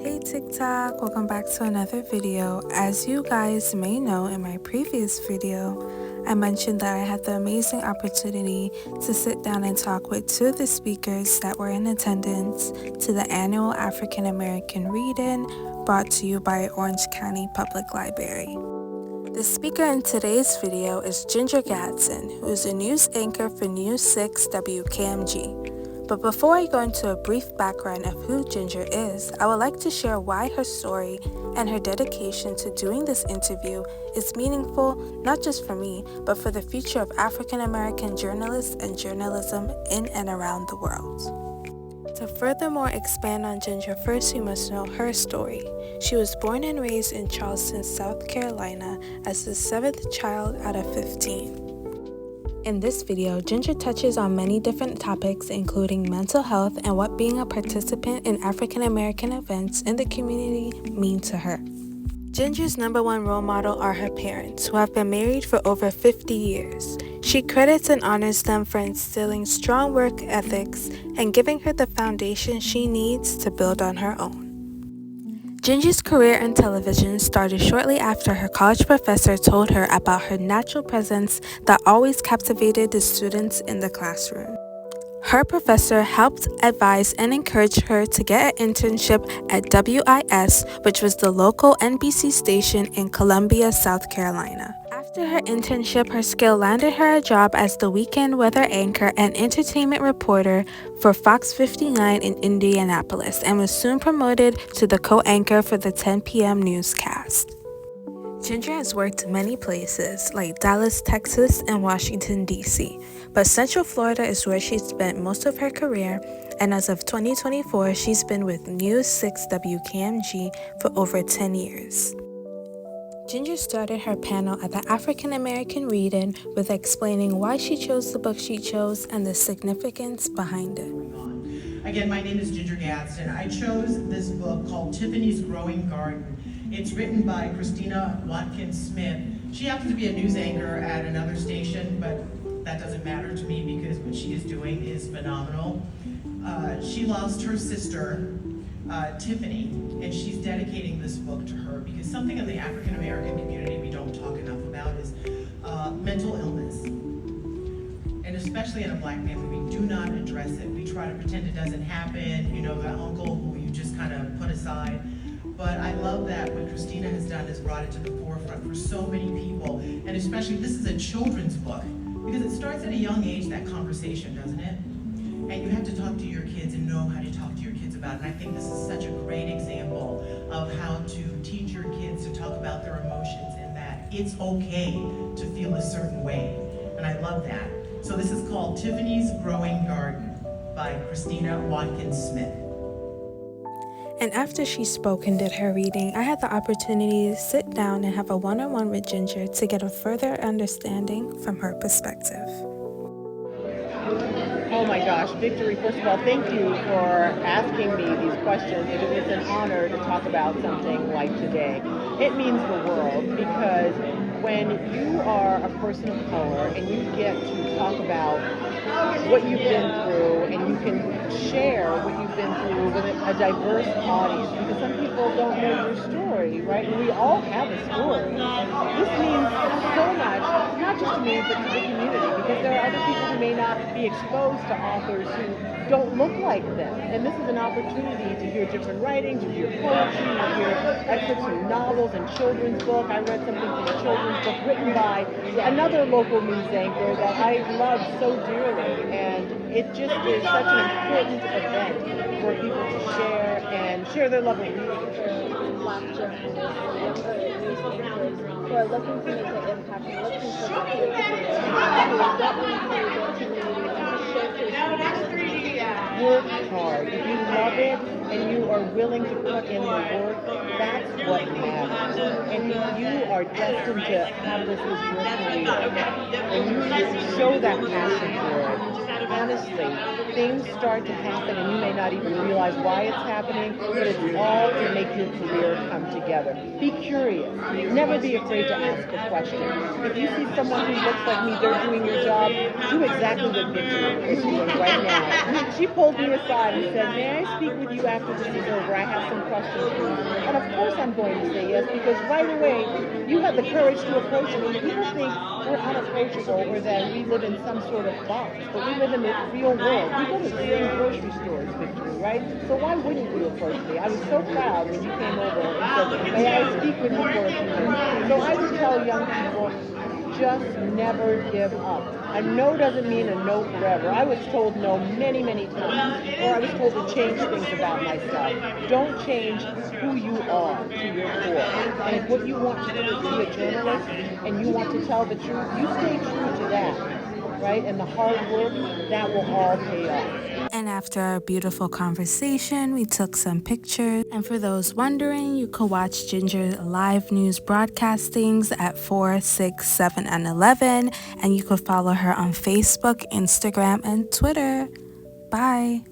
Hey TikTok, welcome back to another video. As you guys may know, in my previous video, I mentioned that I had the amazing opportunity to sit down and talk with two of the speakers that were in attendance to the annual African American Read-In brought to you by Orange County Public Library. The speaker in today's video is Ginger Gadsden, who is a news anchor for News 6 WKMG. But before I go into a brief background of who Ginger is, I would like to share why her story and her dedication to doing this interview is meaningful not just for me, but for the future of African American journalists and journalism in and around the world. To furthermore expand on Ginger, first we must know her story. She was born and raised in Charleston, South Carolina as the 7th child out of 15. In this video, Ginger touches on many different topics including mental health and what being a participant in African American events in the community mean to her. Ginger's number one role model are her parents, who have been married for over 50 years. She credits and honors them for instilling strong work ethics and giving her the foundation she needs to build on her own. Ginger's career in television started shortly after her college professor told her about her natural presence that always captivated the students in the classroom. Her professor helped advise and encourage her to get an internship at WIS, which was the local NBC station in Columbia, South Carolina. After her internship, her skill landed her a job as the weekend weather anchor and entertainment reporter for Fox 59 in Indianapolis and was soon promoted to the co-anchor for the 10 p.m. newscast. Ginger has worked many places like Dallas, Texas, and Washington, D.C., but Central Florida is where she spent most of her career, and as of 2024, she's been with News 6 WKMG for over 10 years. Ginger started her panel at the African American Read-In with explaining why she chose the book she chose and the significance behind it. Again, my name is Ginger Gadsden. I chose this book called Tiffany's Growing Garden. It's written by Christina Watkins Smith. She happens to be a news anchor at another station, but that doesn't matter to me because what she is doing is phenomenal. She lost her sister, Tiffany, and she's dedicating this book to her because something in the African American community we don't talk enough about is mental illness. And especially in a Black family, we do not address it. We try to pretend it doesn't happen, you know, the uncle who you just kind of put aside. But I love that what Christina has done is brought it to the forefront for so many people, and especially this is a children's book because it starts at a young age, that conversation, doesn't it? And you have to talk to your kids and know how to talk to your kids about it. And I think this is such a great example of how to teach your kids to talk about their emotions and that it's okay to feel a certain way. And I love that. So this is called Tiffany's Growing Garden by Christina Watkins Smith. And after she spoke and did her reading, I had the opportunity to sit down and have a one-on-one with Ginger to get a further understanding from her perspective. Oh my gosh, Victory, first of all, thank you for asking me these questions. It's an honor to talk about something like today. It means the world because when you are a person of color and you get to talk about what you've been through and you can share what you've been through with a diverse audience, because some people don't know your story, right? And we all have a story. This means so much, not just to me, but to the community, because there are other people who may not be exposed to authors who don't look like them. And this is an opportunity to hear different writing, to hear poetry, to hear excerpts from novels and children's book. I read something from a children's book written by another local news anchor that I love so dearly. And it just is such an important event for people to share and share their love of reading. Black journalists or younger news anchors who are looking to make an impact and looking for the creativity to get into their community and to showcase their Work hard. If you love it and you are willing to put in the work, that's what matters. And if you are destined to have this as your career, and you show that passion for it, honestly, things start to happen and you may not even realize why it's happening, but it's all to make your career come together. Be curious. Never be afraid to ask a question. If you see someone who looks like me, they're doing your job, do exactly what Victory is doing right now. She pulled me aside and said, may I speak with you after this is over? I have some questions for you. And of course I'm going to say yes, because right away you have the courage to approach me. People think we're unapproachable or that we live in some sort of box, but we live in the real world. We go to the same grocery stores, Victory, right? So why wouldn't you approach me? I was so proud when you came over and said, may I speak with you for a few minutes? So I would tell young people, just never give up. A no doesn't mean a no forever. I was told no many, many times, or I was told to change things about myself. Don't change who you are to your core. And if what you want to do is be a journalist and you want to tell the truth, you stay true to that, right? And the hard work, that will all pay off. And after a beautiful conversation, we took some pictures. And for those wondering, you could watch Ginger's live news broadcastings at 4, 6, 7, and 11. And you could follow her on Facebook, Instagram, and Twitter. Bye.